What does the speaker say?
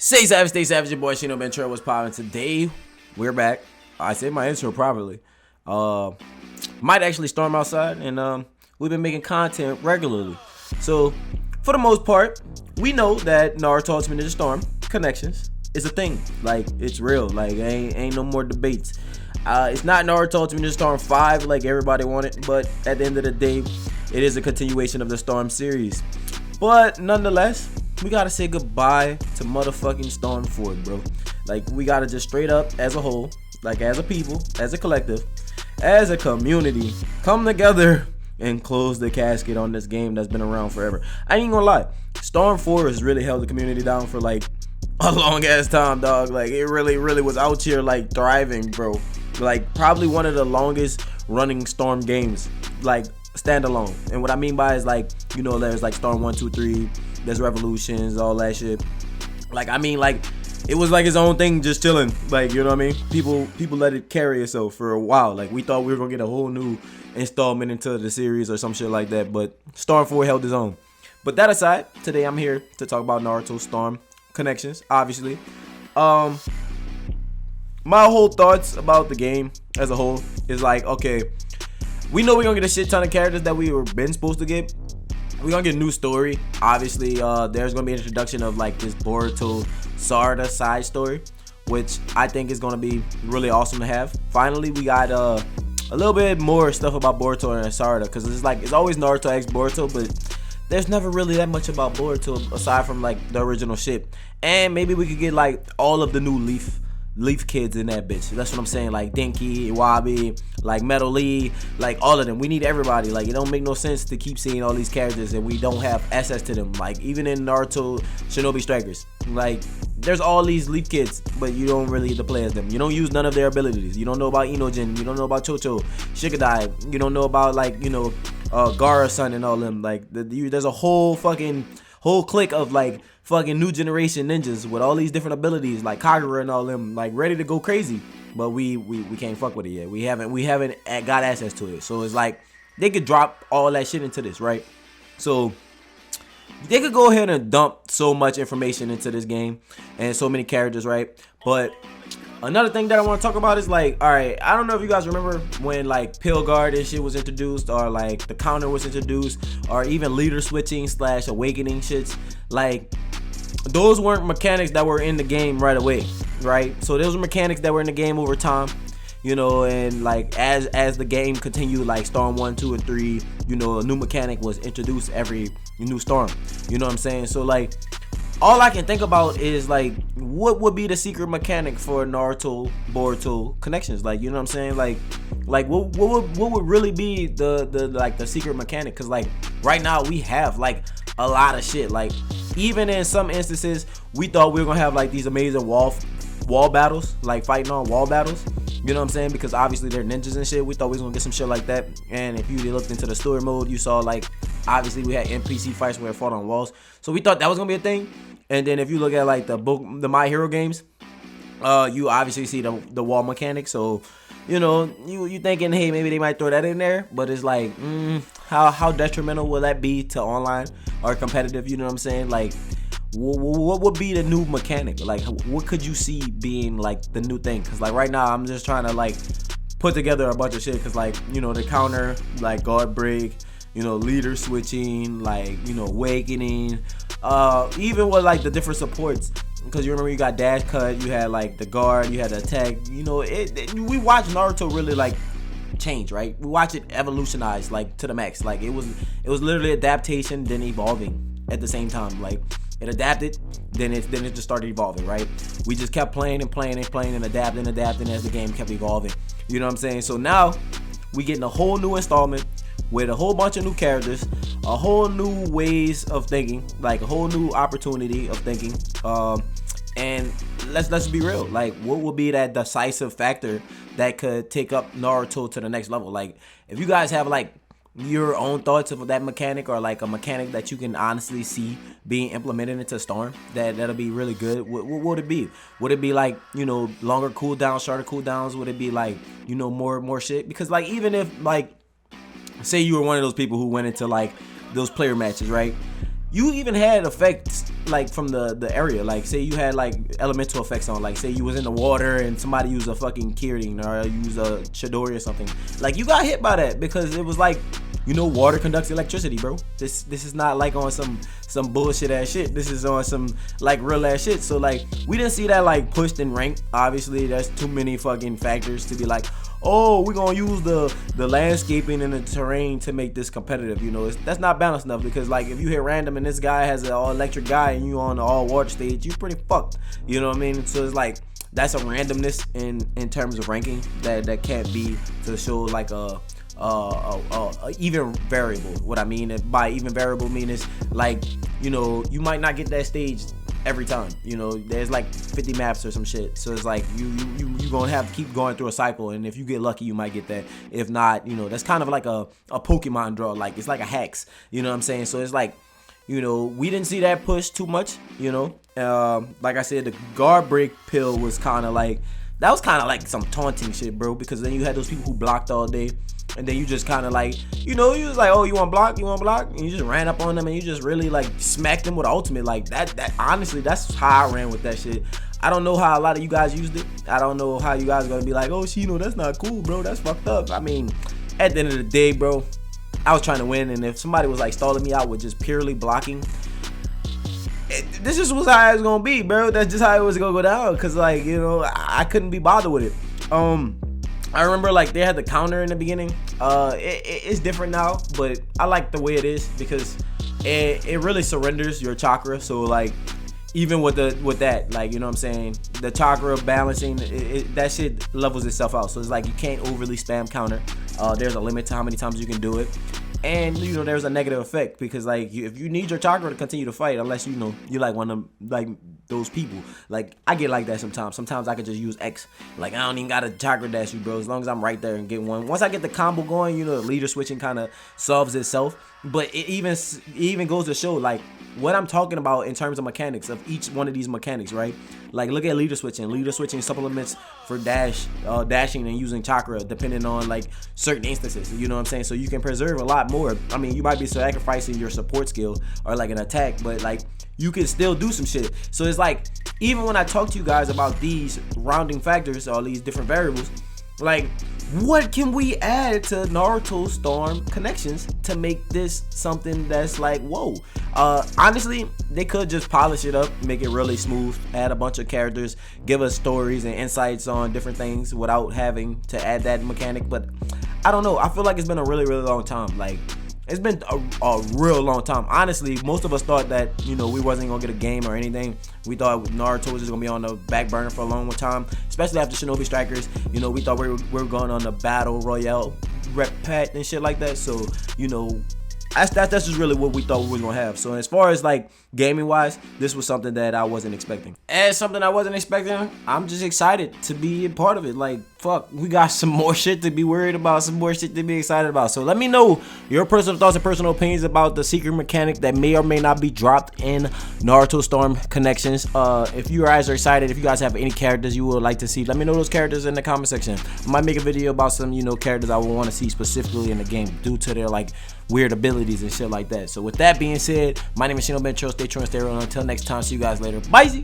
Stay savage, your boy Shino Ventura was popping. Today, we're back. I said my intro properly. Might actually storm outside, and we've been making content regularly. So, for the most part, we know that Naruto Ultimate Ninja Storm connections is a thing. Like, it's real. Like, ain't no more debates. It's not Naruto Ultimate Ninja Storm 5 like everybody wanted, but at the end of the day, it is a continuation of the Storm series. But nonetheless, we gotta say goodbye to motherfucking Storm 4, bro. Like, we gotta just straight up, as a whole, like as a people, as a collective, as a community, come together and close the casket on this game that's been around forever. I ain't gonna lie, Storm 4 has really held the community down for like a long ass time, dog. Like, it really was out here like thriving, bro. Like, probably one of the longest running Storm games, like standalone. And what I mean by is, like, you know, there's like Storm 1, 2, 3, there's Revolutions, all that shit. Like, I mean, like, it was like its own thing, just chilling. Like, you know what I mean? People let it carry itself for a while. Like, we thought we were gonna get a whole new installment into the series or some shit like that, but Storm 4 held its own. But that aside, today I'm here to talk about Naruto Storm connections, obviously. My whole thoughts about the game as a whole is like, okay, we know we're gonna get a shit ton of characters that we were been supposed to get. We're gonna get a new story. Obviously, there's gonna be an introduction of like this Boruto Sarda side story, which I think is gonna be really awesome to have. Finally, we got a little bit more stuff about Boruto and Sarda, because it's like, it's always Naruto x Boruto, but there's never really that much about Boruto aside from like the original shit. And maybe we could get like all of the new Leaf kids in that bitch. That's what I'm saying. Like Denki, Iwabi, like Metal Lee, like all of them. We need everybody. Like, it don't make no sense to keep seeing all these characters and we don't have access to them. Like, even in Naruto Shinobi Strikers, like, there's all these Leaf kids, but you don't really get to play as them. You don't use none of their abilities. You don't know about Inojin. You don't know about Chocho, Shikadai. You don't know about, like, you know, Gara-san and all them. Like, there's a whole clique of like fucking new generation ninjas with all these different abilities, like Kagura and all them, like ready to go crazy, but we can't fuck with it yet. We haven't got access to it. So it's like they could drop all that shit into this, right? So they could go ahead and dump so much information into this game and so many characters, right? But another thing that I want to talk about is like, all right, I don't know if you guys remember when like Pill Guard and shit was introduced, or like the counter was introduced, or even leader switching / awakening shits. Like, those weren't mechanics that were in the game right away, right? So those were mechanics that were in the game over time, you know, and like as the game continued, like Storm 1, 2, and 3, you know, a new mechanic was introduced every new storm. You know what I'm saying? So like, all I can think about is like, what would be the secret mechanic for Naruto Boruto connections? Like, you know what I'm saying? Like what would really be the secret mechanic? Cause like right now we have like a lot of shit. Like, even in some instances, we thought we were gonna have like these amazing wall battles, like fighting on wall battles. You know what I'm saying? Because obviously they're ninjas and shit. We thought we was gonna get some shit like that. And if you looked into the story mode, you saw like, obviously we had NPC fights where it fought on walls. So we thought that was gonna be a thing. And then if you look at like the My Hero games, you obviously see the wall mechanic. So, you know, you thinking, hey, maybe they might throw that in there, but it's like, how detrimental will that be to online or competitive? You know what I'm saying? Like, what would be the new mechanic? Like, what could you see being like the new thing? Because like right now, I'm just trying to like put together a bunch of shit. Because like, you know, the counter, like guard break, you know, leader switching, like, you know, awakening, even with like the different supports. Because you remember you got dash cut, you had like the guard, you had the attack. You know, we watched Naruto really like change, right? We watched it evolutionize like to the max. Like, it was literally adaptation then evolving at the same time. Like, it adapted, then it just started evolving, right? We just kept playing and adapting as the game kept evolving. You know what I'm saying? So now we getting a whole new installment with a whole bunch of new characters, a whole new ways of thinking, like a whole new opportunity of thinking. And let's be real, like, what will be that decisive factor that could take up Naruto to the next level? Like, if you guys have like your own thoughts of that mechanic, or like a mechanic that you can honestly see being implemented into Storm that'll be really good, what would it be? Would it be like, you know, longer cooldowns, shorter cooldowns? Would it be like, you know, more shit? Because like, even if like, say you were one of those people who went into like those player matches, right? You even had effects like from the area. Like say you had like elemental effects on, like say you was in the water and somebody used a fucking Kirin or use a Chidori or something. Like you got hit by that because it was like, you know, water conducts electricity, bro. This is not like on some bullshit ass shit. This is on some like real ass shit. So like we didn't see that like pushed in rank. Obviously, there's too many fucking factors to be like, oh, we're gonna use the landscaping and the terrain to make this competitive. You know, that's not balanced enough, because like if you hit random and this guy has an all electric guy and you on the all water stage, you're pretty fucked. You know what I mean? So it's like that's a randomness in terms of ranking that can't be to show like a even variable. What I mean by even variable mean is like, you know, you might not get that stage every time. You know, there's like 50 maps or some shit, so it's like you gonna have to keep going through a cycle, and if you get lucky you might get that. If not, you know, that's kind of like a Pokemon draw. Like it's like a hex, you know what I'm saying? So it's like, you know, we didn't see that push too much, you know. Like I said, the guard break pill was kind of like, that was kind of like some taunting shit, bro, because then you had those people who blocked all day, and then you just kind of like, you know, you was like, oh, you want block, and you just ran up on them and you just really like smacked them with ultimate. Like that honestly, that's how I ran with that shit. I don't know how a lot of you guys used it. I don't know how you guys are gonna be like, oh, Shino, that's not cool, bro, that's fucked up. I mean, at the end of the day, bro, I was trying to win, and if somebody was like stalling me out with just purely blocking, this just was how it was gonna be, bro. That's just how it was gonna go down, cause like, you know, I couldn't be bothered with it. I remember like they had the counter in the beginning. It's different now, but I like the way it is because it really surrenders your chakra. So like even with that, like, you know what I'm saying, the chakra balancing, that shit levels itself out. So it's like you can't overly spam counter. There's a limit to how many times you can do it. And you know, there's a negative effect because like if you need your chakra to continue to fight, unless you know you're like one of them, like those people. Like I get like that sometimes. Sometimes I could just use X. Like I don't even gotta chakra dash you, bro. As long as I'm right there and get one. Once I get the combo going, you know, the leader switching kind of solves itself. But it even goes to show like what I'm talking about in terms of mechanics of each one of these mechanics, right? Like look at leader switching. Leader switching supplements for dashing and using chakra depending on like certain instances. You know what I'm saying? So you can preserve a lot more. I mean, you might be sacrificing your support skill or like an attack, but like you can still do some shit. So it's like even when I talk to you guys about these rounding factors, all these different variables, like what can we add to Naruto Storm connections to make this something that's like, whoa? Honestly, they could just polish it up, make it really smooth, add a bunch of characters, give us stories and insights on different things without having to add that mechanic. But I don't know, I feel like it's been a really long time. Like it's been a real long time. Honestly, most of us thought that, you know, we wasn't gonna get a game or anything. We thought Naruto was just gonna be on the back burner for a long time, especially after Shinobi Strikers. You know, we thought we were going on the battle royale rep pat and shit like that. So, you know, that's just really what we thought we was gonna have. So as far as like gaming wise, this was something that I wasn't expecting. As something I wasn't expecting, I'm just excited to be a part of it. Like fuck, we got some more shit to be worried about, some more shit to be excited about. So let me know your personal thoughts and personal opinions about the secret mechanic that may or may not be dropped in Naruto Storm Connections. If you guys are excited, if you guys have any characters you would like to see, let me know those characters in the comment section. I might make a video about some, you know, characters I would want to see specifically in the game due to their like weird abilities and shit like that. So with that being said, my name is Shino Ben Trill. Stay true and stay real. Until next time, see you guys later. Bye.